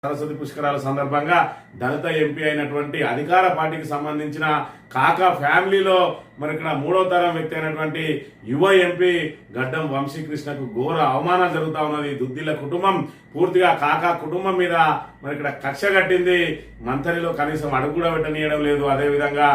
సరస్వతి పుష్కరాల సందర్భంగా దళిత ఎంపీ అయినటువంటి అధికార పార్టీకి సంబంధించిన కాకా ఫ్యామిలీలో మరి ఇక్కడ మూడో తరం వ్యక్తి అయినటువంటి యువ ఎంపీ గడ్డం వంశీకృష్ణకు ఘోర అవమానం జరుగుతా ఉన్నది. దుద్దిల కుటుంబం పూర్తిగా కాకా కుటుంబం మీద మరి ఇక్కడ కక్ష కట్టింది. మంథనిలో కనీసం అడుగు కూడా పెట్టనీయడం లేదు. అదేవిధంగా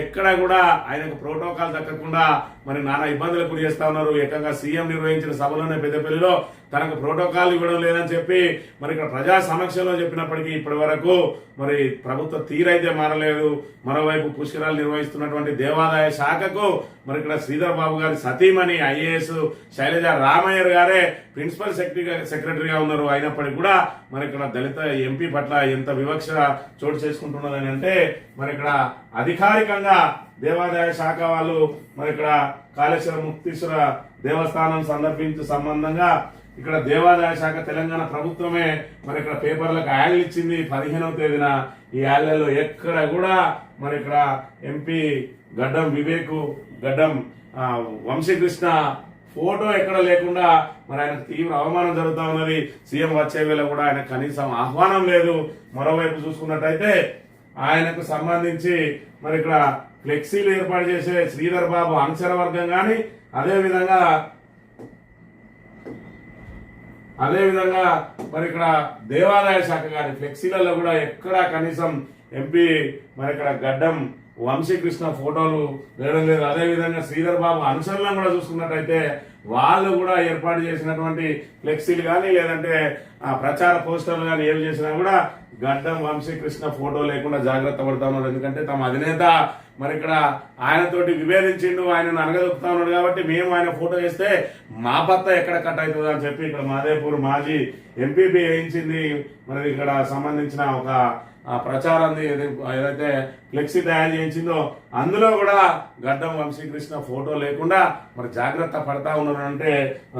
ఎక్కడ కూడా ఆయనకు ప్రోటోకాల్ దక్కకుండా మరి నానా ఇబ్బందులకు గురి చేస్తా ఉన్నారు. ఏకంగా సీఎం నిర్వహించిన సభలోనే పెద్దపల్లిలో తనకు ప్రోటోకాల్ ఇవ్వడం లేదని చెప్పి మరి ఇక్కడ ప్రజా సమక్షంలో చెప్పినప్పటికీ ఇప్పటి వరకు మరి ప్రభుత్వ తీరైతే మారలేదు. మరోవైపు పుష్కరాలు నిర్వహిస్తున్నటువంటి దేవాదాయ శాఖకు మరి ఇక్కడ శ్రీధర్ బాబు గారి సతీమణి ఐఏఎస్ శైలజ రామయ్యర్ గారే ప్రిన్సిపల్ సెక్రటరీగా ఉన్నారు. అయినప్పటికీ కూడా మరి ఇక్కడ దళిత ఎంపీ పట్ల ఎంత వివక్ష చోటు చేసుకుంటున్నదని అంటే మరి ఇక్కడ అధికారికంగా దేవాదాయ శాఖ వాళ్ళు మరి ఇక్కడ కాళేశ్వర ముక్తీశ్వర దేవస్థానం సంబంధంగా ఇక్కడ దేవాదాయ శాఖ తెలంగాణ ప్రభుత్వమే మరి ఇక్కడ పేపర్లకు యాడ్లు ఇచ్చింది 15వ తేదీన. ఈ యాడ్లలో ఎక్కడ కూడా మరి ఇక్కడ ఎంపీ గడ్డం గడ్డం వంశీకృష్ణ ఫోటో ఎక్కడ లేకుండా మరి ఆయనకు తీవ్ర అవమానం జరుగుతూ ఉన్నది. సీఎం వచ్చే వేళ కూడా ఆయన కనీసం ఆహ్వానం లేదు. మరోవైపు చూసుకున్నట్టయితే ఆయనకు సంబంధించి మరి ఇక్కడ ఫ్లెక్సీలు ఏర్పాటు చేసే శ్రీధర్ బాబు అనుచర వర్గం కానీ అదేవిధంగా మరి ఇక్కడ దేవాదాయ శాఖ గారి ఫ్లెక్సీలలో కూడా ఎక్కడా కనీసం ఎంపీ మరి ఇక్కడ గడ్డం వంశీకృష్ణ ఫోటోలు వేయడం లేదు. అదేవిధంగా శ్రీధర్ బాబు అనుసరణలను కూడా చూసుకున్నట్టయితే వాళ్ళు కూడా ఏర్పాటు చేసినటువంటి ఫ్లెక్సీలు కానీ లేదంటే ప్రచార పోస్టర్లు కానీ ఏమి చేసినా కూడా గడ్డం వంశీకృష్ణ ఫోటో లేకుండా జాగ్రత్త పడతా ఉన్నారు. ఎందుకంటే తమ అధినేత మరి ఇక్కడ ఆయనతోటి విభేదించిండు, ఆయనను అనగదొక్కుతా ఉన్నాడు కాబట్టి మేము ఆయన ఫోటో వేస్తే మా పత్త ఎక్కడ కట్ అవుతుంది అని చెప్పి ఇక్కడ మాదేపూర్ మాజీ ఎంపీపీ వేయించింది. మరి ఇక్కడ సంబంధించిన ఒక ప్రచారం ఏదైతే ఫ్లెక్సీ తయారు చేయించిందో అందులో కూడా గడ్డం వంశీకృష్ణ ఫోటో లేకుండా మరి జాగ్రత్త పడతా ఉన్నారు. అంటే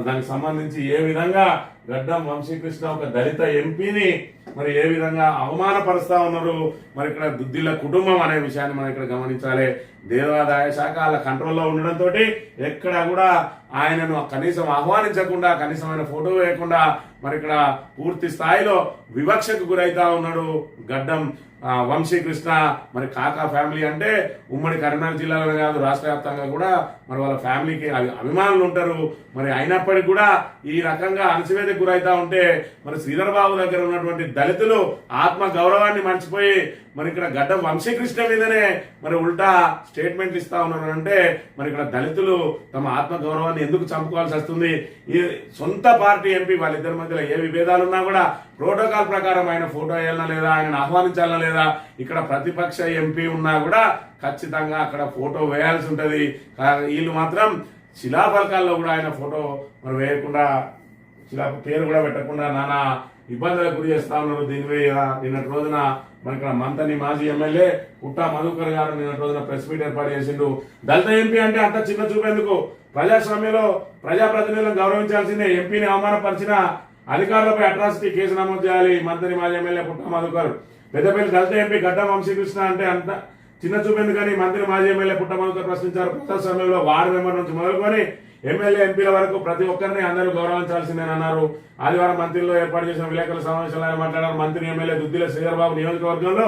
దానికి సంబంధించి ఏ విధంగా గడ్డం వంశీకృష్ణ ఒక దళిత ఎంపీని మరి ఏ విధంగా అవమానపరుస్తా ఉన్నారు మరి ఇక్కడ దుద్దిల కుటుంబం అనే విషయాన్ని మనం ఇక్కడ గమనించాలి. దేవాదాయ శాఖ వాళ్ళ కంట్రోల్లో ఉండడంతో ఎక్కడ కూడా ఆయనను కనీసం ఆహ్వానించకుండా కనీసం ఆయన ఫోటో వేయకుండా మరి ఇక్కడ పూర్తి స్థాయిలో వివక్షకు గురైతా ఉన్నాడు గడ్డం వంశీకృష్ణ. మరి కాకా ఫ్యామిలీ అంటే ఉమ్మడి కరీంనగర్ జిల్లాలోనే కాదు రాష్ట్ర వ్యాప్తంగా కూడా మరి వాళ్ళ ఫ్యామిలీకి అభిమానులు ఉంటారు. మరి అయినప్పటికీ కూడా ఈ రకంగా అణచివేతకు గురైతా ఉంటే మరి శ్రీధర్ బాబు దగ్గర ఉన్నటువంటి దళితులు ఆత్మ గౌరవాన్ని మర్చిపోయి మరి ఇక్కడ గడ్డం వంశీకృష్ణ మీదనే మరి ఉల్టా స్టేట్మెంట్లు ఇస్తా ఉన్నారు. అంటే మరి ఇక్కడ దళితులు తమ ఆత్మ గౌరవాన్ని ఎందుకు చంపుకోవాల్సి వస్తుంది? ఈ సొంత పార్టీ ఎంపీ వాళ్ళిద్దరి మధ్యలో ఏ విభేదాలు ఉన్నా కూడా ప్రోటోకాల్ ప్రకారం ఆయన ఫోటో వేయాలన్నా లేదా ఆయన ఆహ్వానించాలన్నా లేదా ఇక్కడ ప్రతిపక్ష ఎంపీ ఉన్నా కూడా ఖచ్చితంగా అక్కడ ఫోటో వేయాల్సి ఉంటది. వీళ్ళు మాత్రం శిలాఫలకాల్లో కూడా ఆయన ఫోటో మరి వేయకుండా పేరు కూడా పెట్టకుండా నానా ఇబ్బందులకు గురి చేస్తా ఉన్నారు. దీని మీద నిన్నటి రోజున మరి ఇక్కడ మంతని మాజీ ఎమ్మెల్యే పుట్టా మధుకర్ గారు నిన్నటి రోజున ప్రెస్ మీట్ ఏర్పాటు చేసిండు. దళిత ఎంపీ అంటే అంత చిన్న చూపేందుకు? ప్రజాస్వామ్యంలో ప్రజాప్రతినిధులను గౌరవించాల్సిందే. ఎంపీని అవమానపరిచిన అధికారులపై అట్రాసిటీ కేసు నమోదు చేయాలి. మంతని మాజీ ఎమ్మెల్యే పుట్టా మధుకర్. పెద్దపల్లి దళిత ఎంపీ గడ్డం వంశీకృష్ణ అంటే అంత చిన్న చూపేందుకని మంత్రి మాజీ ఎమ్మెల్యే పుట్ట మధుకర్ ప్రశ్నించారు. ప్రజాస్వామ్యంలో వార్డు మెంబర్ నుంచి మొదలుకొని ఎమ్మెల్యే ఎంపీల వరకు ప్రతి ఒక్కరిని అందరూ గౌరవించాల్సిందేనని అన్నారు. ఆదివారం మంత్రిలో ఏర్పాటు చేసిన విలేకరుల సమావేశంలో ఆయన మాట్లాడారు. మంత్రి ఎమ్మెల్యే దుద్దిల శ్రీధర్ బాబు నియోజకవర్గంలో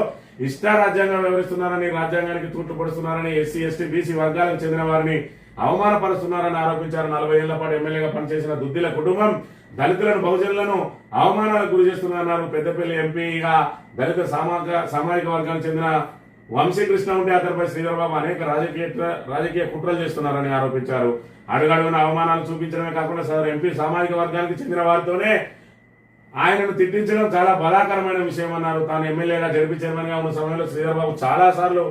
ఇష్ట రాజ్యాంగం వివరిస్తున్నారని, రాజ్యాంగానికి తూట్లు పడుతున్నారని, ఎస్సీ ఎస్టీ బీసీ వర్గాలకు చెందిన వారిని అవమానపరుస్తున్నారని ఆరోపించారు. 40 ఏళ్ల పాటు ఎమ్మెల్యేగా పనిచేసిన దుద్దిల కుటుంబం దళితులను బహుజనులను అవమానాలకు గురి చేస్తున్నారన్నారు. పెద్దపల్లి ఎంపీగా దళిత సామాజిక వర్గానికి చెందిన వంశీకృష్ణ ఉంటే అతనిపై శ్రీధర్ బాబు అనేక రాజకీయ కుట్రలు చేస్తున్నారని ఆరోపించారు. అడుగడుగున అవమానాలు చూపించడమే కాకుండా సదరు ఎంపీ సామాజిక వర్గానికి చెందిన వారితోనే ఆయనను తిట్టించడం చాలా బాధాకరమైన విషయం అన్నారు. తాను ఎమ్మెల్యేగా జడ్పీ చైర్మన్ గా ఉన్న సమయంలో శ్రీధర్ బాబు చాలా సార్లు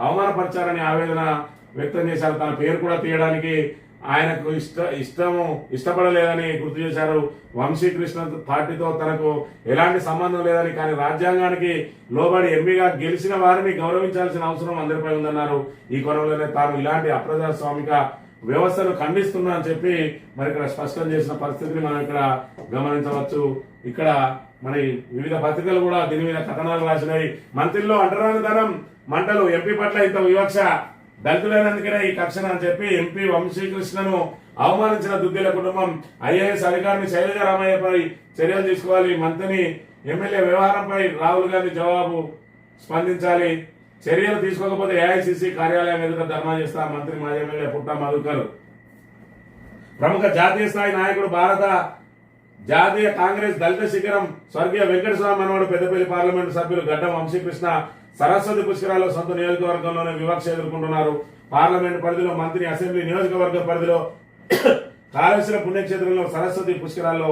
అవమానపరిచారని ఆవేదన వ్యక్తం చేశారు. తన పేరు కూడా తీయడానికి ఆయనకు ఇష్టపడలేదని గుర్తు చేశారు. వంశీకృష్ణ పార్టీతో తనకు ఎలాంటి సంబంధం లేదని, కానీ రాజ్యాంగానికి లోబడి ఎంపీగా గెలిచిన వారిని గౌరవించాల్సిన అవసరం అందరిపై ఉందన్నారు. ఈ కోణంలోనే తాను ఇలాంటి అప్రజాస్వామిక వ్యవస్థను ఖండిస్తున్నా అని చెప్పి మరి ఇక్కడ స్పష్టం చేసిన పరిస్థితిని మనం ఇక్కడ గమనించవచ్చు. ఇక్కడ మరి వివిధ పత్రికలు కూడా దీని మీద కథనాలు రాసినాయి. మంత్రిలో అంటరానితనం మంటలు, ఎంపీ పట్ల ఇంత వివక్ష, దళితులైనందుకనే ఈ కక్షణ అని చెప్పి ఎంపీ వంశీకృష్ణను అవమానించిన దుద్దిల కుటుంబం ఐఏఎస్ అధికారిని శైలజ రామయ్యపై చర్యలు తీసుకోవాలి. మంత్రిని ఎమ్మెల్యే వ్యవహారంపై రాహుల్ గాంధీ జవాబు స్పందించాలి. చర్యలు తీసుకోకపోతే ఏఐసిసి కార్యాలయం ఎదుట ధర్నా చేస్తా మంత్రి మాజీ ఎమ్మెల్యే పుట్ట మధుకర్. ప్రముఖ జాతీయ స్థాయి నాయకుడు భారత జాతీయ కాంగ్రెస్ దళిత శిఖరం స్వర్గీయ వెంకటస్వామి మనవడు పెద్దపల్లి పార్లమెంటు సభ్యులు గడ్డం వంశీకృష్ణ సరస్వతి పుష్కరాల్లో సొంత నియోజకవర్గంలోనే వివక్ష ఎదుర్కొంటున్నారు. పార్లమెంటు పరిధిలో మంత్రి, అసెంబ్లీ నియోజకవర్గ పరిధిలో కాళేశ్వరం పుణ్యక్షేత్రంలో సరస్వతి పుష్కరాల్లో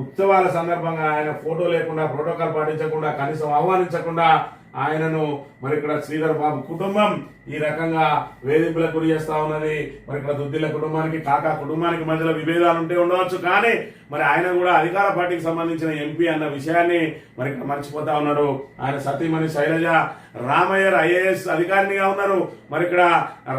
ఉత్సవాల సందర్భంగా ఆయన ఫోటో లేకుండా, ప్రోటోకాల్ పాటించకుండా, కనీసం ఆహ్వానించకుండా ఆయనను మరి ఇక్కడ శ్రీధర్ బాబు కుటుంబం ఈ రకంగా వేధింపులకు గురి చేస్తా ఉన్నది. మరి ఇక్కడ దుద్దిల్ల కుటుంబానికి, కాకా కుటుంబానికి మధ్యలో విభేదాలు ఉంటే ఉండవచ్చు, కానీ మరి ఆయన కూడా అధికార పార్టీకి సంబంధించిన ఎంపీ అన్న విషయాన్ని మరి ఇక్కడ మర్చిపోతా ఉన్నారు. ఆయన సతీమణి శైలజ రామయ్యర్ ఐఏఎస్ అధికారినిగా ఉన్నారు. మరి ఇక్కడ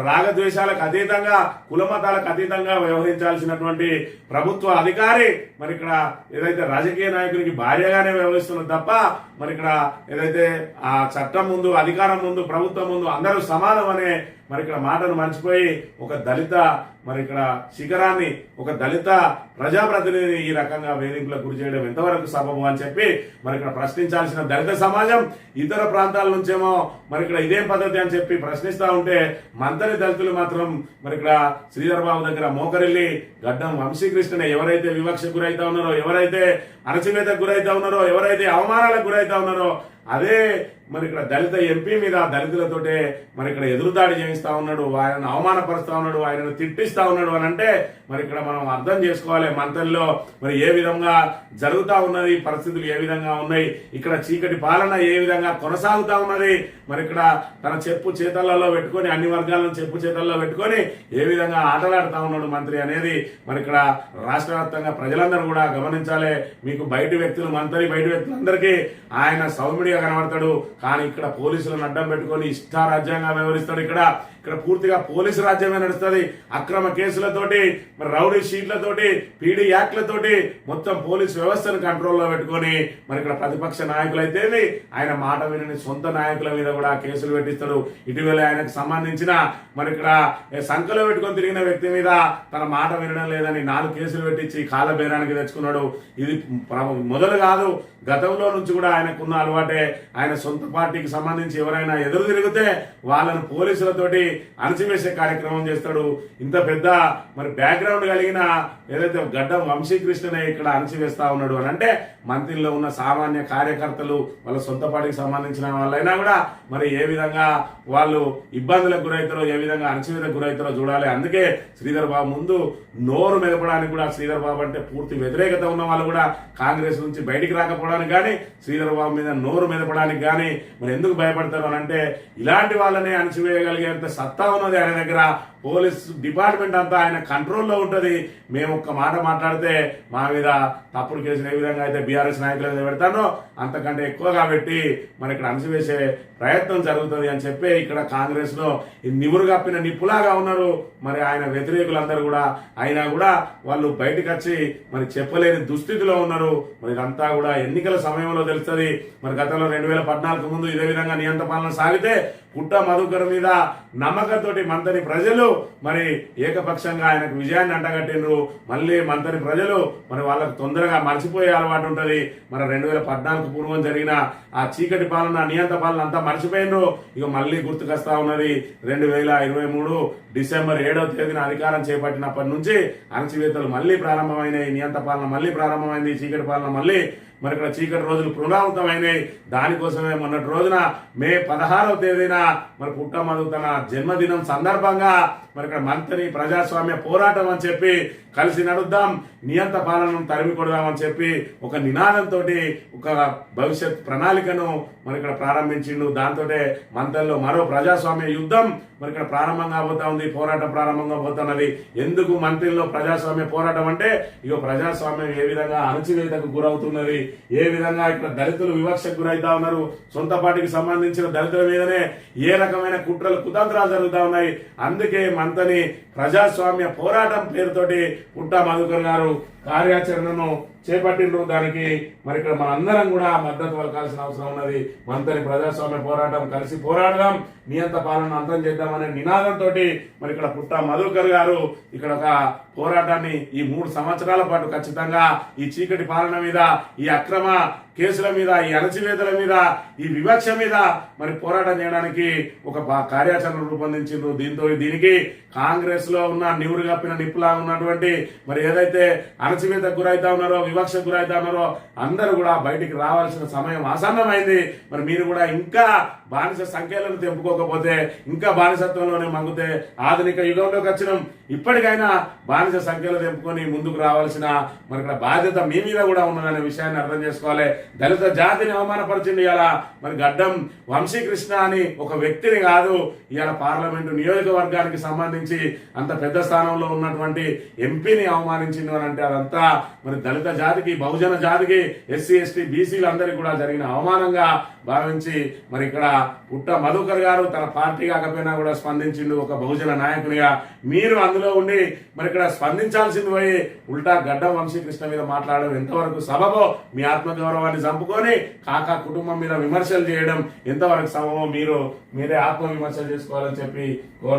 రాగద్వేషాలకు అతీతంగా, కులమతాలకు అతీతంగా వ్యవహరించాల్సినటువంటి ప్రభుత్వ అధికారి మరి ఇక్కడ ఏదైతే రాజకీయ నాయకునికి భార్యగానే వ్యవహరిస్తున్నది తప్ప మరి ఇక్కడ ఏదైతే ఆ చట్టం ముందు, అధికారం ముందు, ప్రభుత్వం ముందు అందరూ సమానం అనే మరి ఇక్కడ మాటను మర్చిపోయి ఒక దళిత మరి ఇక్కడ శిఖరాన్ని, ఒక దళిత ప్రజాప్రతినిధిని ఈ రకంగా వేధింపులకు గురి చేయడం ఎంతవరకు సబబు అని చెప్పి మరి ఇక్కడ ప్రశ్నించాల్సిన దళిత సమాజం ఇతర ప్రాంతాల నుంచేమో మరి ఇక్కడ ఇదేం పద్ధతి అని చెప్పి ప్రశ్నిస్తా ఉంటే, మంతని దళితులు మాత్రం మరి ఇక్కడ శ్రీధర్ బాబు దగ్గర మోకరిల్లి గడ్డం వంశీకృష్ణని ఎవరైతే వివక్షకు గురైతా ఉన్నారో, ఎవరైతే అణచివేతకు గురైతా ఉన్నారో, ఎవరైతే అవమానాలకు గురైతా ఉన్నారో అదే మరి ఇక్కడ దళిత ఎంపీ మీద దళితులతోటే మరి ఇక్కడ ఎదురుదాడి చేయిస్తా ఉన్నాడు, ఆయనను అవమానపరుస్తా ఉన్నాడు, ఆయనను తిట్టిస్తా ఉన్నాడు అని అంటే మరి ఇక్కడ మనం అర్థం చేసుకోవాలి మంతల్లో మరి ఏ విధంగా జరుగుతా ఉన్నది, పరిస్థితులు ఏ విధంగా ఉన్నాయి, ఇక్కడ చీకటి పాలన ఏ విధంగా కొనసాగుతా ఉన్నది. మరి ఇక్కడ తన చెప్పు చేతల్లో పెట్టుకొని, అన్ని వర్గాలను చెప్పు చేతల్లో పెట్టుకొని ఏ విధంగా ఆటలాడుతా ఉన్నాడు మంత్రి అనేది మరి ఇక్కడ రాష్ట్ర వ్యాప్తంగా ప్రజలందరూ కూడా గమనించాలి. మీకు బయటి వ్యక్తులు, మంత్రి బయటి వ్యక్తులందరికీ ఆయన సౌమ్యుడిగా కనబడతాడు, కానీ ఇక్కడ పోలీసులను అడ్డం పెట్టుకొని ఇష్టారాజ్యంగా వ్యవహరిస్తాడు. ఇక్కడ పూర్తిగా పోలీసు రాజ్యమే నడుస్తుంది. అక్రమ కేసులతోటి, మరి రౌడీ షీట్లతోటి, పీడీ యాక్ట్లతోటి మొత్తం పోలీసు వ్యవస్థను కంట్రోల్లో పెట్టుకొని మరి ఇక్కడ ప్రతిపక్ష నాయకులైతే ఆయన మాట వినని సొంత నాయకుల మీద కూడా కేసులు పెట్టిస్తాడు. ఇటీవల ఆయనకు సంబంధించిన మరి ఇక్కడ సంఖలో పెట్టుకొని తిరిగిన వ్యక్తి మీద తన మాట వినడం లేదని 4 కేసులు పెట్టించి కాళ్ళ బేరానికి తెచ్చుకున్నాడు. ఇది మొదలు కాదు, గతంలో నుంచి కూడా ఆయనకున్న అలవాటే. ఆయన సొంత పార్టీకి సంబంధించి ఎవరైనా ఎదురు తిరిగితే వాళ్ళను పోలీసులతోటి అణచివేసే కార్యక్రమం చేస్తాడు. ఇంత పెద్ద మరి బ్యాక్గ్రౌండ్ కలిగిన ఏదైతే గడ్డం వంశీకృష్ణనే ఇక్కడ అణచివేస్తా ఉన్నాడు అని అంటే, మంత్రిలో ఉన్న సామాన్య కార్యకర్తలు వాళ్ళ సొంత పార్టీకి సంబంధించిన వాళ్ళైనా కూడా మరి ఏ విధంగా వాళ్ళు ఇబ్బందులకు గురవుతారో, ఏ విధంగా అణచివేతకు గురవుతారో చూడాలి. అందుకే శ్రీధర్ బాబు ముందు నోరు మెదపడానికి కూడా, శ్రీధర్ బాబు అంటే పూర్తి వ్యతిరేకత ఉన్న వాళ్ళు కూడా కాంగ్రెస్ నుంచి బయటికి రాకపోవడానికి కానీ, శ్రీధర్ బాబు మీద నోరు మెదపడానికి కానీ మరి ఎందుకు భయపడతారు అని అంటే, ఇలాంటి వాళ్ళనే అణచివేయగలిగేంత సత్తా ఉన్నది ఆయన దగ్గర. పోలీస్ డిపార్ట్మెంట్ అంతా ఆయన కంట్రోల్లో ఉంటుంది. మేము ఒక్క మాట మాట్లాడితే మా మీద తప్పుడు కేసులు ఏ విధంగా అయితే బీఆర్ఎస్ నాయకుల మీద పెడతానో అంతకంటే ఎక్కువగా పెట్టి మరి ఇక్కడ అణచివేసే ప్రయత్నం జరుగుతుంది అని చెప్పి ఇక్కడ కాంగ్రెస్ లో నివురు కప్పిన నిప్పులాగా ఉన్నారు మరి ఆయన వ్యతిరేకులందరూ కూడా. అయినా కూడా వాళ్ళు బయటకు వచ్చి మరి చెప్పలేని దుస్థితిలో ఉన్నారు. మరి ఇదంతా కూడా ఎన్నికల సమయంలో తెలుస్తుంది. మరి గతంలో 2014 ముందు ఇదే విధంగా నియంత పాలన సాగితే పుట్ట మధుకర్ మీద నమ్మకంతో మంతని ప్రజలు మరి ఏకపక్షంగా ఆయనకు విజయాన్ని అంటగట్టిండ్రు. మళ్ళీ మంతని ప్రజలు మరి వాళ్ళకు తొందరగా మర్చిపోయే అలవాటు ఉంటుంది. మరి 2014 పూర్వం జరిగిన ఆ చీకటి పాలన, నియంత పాలన అంతా మర్చిపోయినరు. ఇక మళ్ళీ గుర్తుకొస్తా ఉన్నది 2023 డిసెంబర్ 7వ తేదీన అధికారం చేపట్టినప్పటి నుంచి అణచివేతలు మళ్ళీ ప్రారంభమైనాయి, నియంత పాలన మళ్ళీ ప్రారంభమైంది, చీకటి పాలన మళ్ళీ మరి ఇక్కడ చీకటి రోజులు పునరావృతమైనాయి. దానికోసమే మొన్నటి రోజున మే 16వ తేదీన మరి పుట్ట మధు తన జన్మదినం సందర్భంగా మరి ఇక్కడ మంత్రి ప్రజాస్వామ్య పోరాటం అని చెప్పి కలిసి నడుద్దాం, నియంత పాలనను తరిమి కొడదామని చెప్పి ఒక నినాదంతో ఒక భవిష్యత్ ప్రణాళికను మరి ఇక్కడ ప్రారంభించిండు. దాంతో మంత్రుల్లో మరో ప్రజాస్వామ్య యుద్ధం మరి ఇక్కడ ప్రారంభం కాబోతా ఉంది, పోరాటం ప్రారంభంగా పోతున్నది. ఎందుకు మంత్రుల్లో ప్రజాస్వామ్య పోరాటం అంటే, ఇక ప్రజాస్వామ్యం ఏ విధంగా అణచివేతకు గురవుతున్నది, ఏ విధంగా ఇక్కడ దళితులు వివక్షకు గురైతా ఉన్నారు, సొంత పార్టీకి సంబంధించిన దళితుల మీదనే ఏ రకమైన కుట్రలు కుతంత్రాలు జరుగుతా ఉన్నాయి. అందుకే మంతని ప్రజాస్వామ్య పోరాటం పేరుతోటి పుట్ట మధుకర్ గారు కార్యాచరణను చేపట్టిండ్రు. దానికి మరి ఇక్కడ మనందరం కూడా మద్దతు పలకాల్సిన అవసరం ఉన్నది. మంతని ప్రజాస్వామ్య పోరాటం, కలిసి పోరాడదాం, నియంత పాలన అంతం చేద్దామనే నినాదంతో మరి ఇక్కడ పుట్ట మధుకర్ గారు ఇక్కడ ఒక పోరాటాన్ని ఈ 3 సంవత్సరాల పాటు ఖచ్చితంగా ఈ చీకటి పాలన మీద, ఈ అక్రమ కేసుల మీద, ఈ అణచివేతల మీద, ఈ వివక్ష మీద మరి పోరాటం చేయడానికి ఒక కార్యాచరణ రూపొందించిండ్రు. దీనికి కాంగ్రెస్ లో ఉన్న నివురు కప్పిన నిప్పులా ఉన్నటువంటి మరి ఏదైతే అణచివేతకు గురైతా ఉన్నారో, వివక్షకు గురైతా ఉన్నారో అందరూ కూడా బయటికి రావాల్సిన సమయం ఆసన్నమైంది. మరి మీరు కూడా ఇంకా బానిస సంఖ్యలను తెంపుకోకపోతే, ఇంకా బానిసత్వంలోనే మంగితే ఆధునిక యుగంలోకి వచ్చినాం. ఇప్పటికైనా బానిస సంఖ్యలు తెంపుకొని ముందుకు రావాల్సిన మరి ఇక్కడ బాధ్యత మీ మీద కూడా ఉన్నదనే విషయాన్ని అర్థం చేసుకోవాలి. దళిత జాతిని అవమానపరిచింది ఇలా మరి గడ్డం వంశీకృష్ణ అని ఒక వ్యక్తిని కాదు, ఇవాళ పార్లమెంటు నియోజకవర్గానికి సంబంధించి అంత పెద్ద స్థానంలో ఉన్నటువంటి ఎంపీని అవమానించింది అని అంటే అదంతా మరి దళిత జాతికి, బహుజన జాతికి, ఎస్సీ ఎస్టీ బీసీలందరికీ కూడా జరిగిన అవమానంగా భావించి మరి ఇక్కడ పుట్ట మధుకర్ గారు తన పార్టీ కాకపోయినా కూడా స్పందించిండు ఒక బహుజన నాయకునిగా. మీరు అందులో ఉండి మరి ఇక్కడ స్పందించాల్సింది పోయి ఉల్టా గడ్డం వంశీకృష్ణ మీద మాట్లాడడం ఎంతవరకు సబబో, మీ ఆత్మగౌరవాన్ని చంపుకొని కాకా కుటుంబం మీద విమర్శలు చేయడం ఎంతవరకు సబబో మీరే ఆత్మ విమర్శలు చేసుకోవాలని చెప్పి కోరు.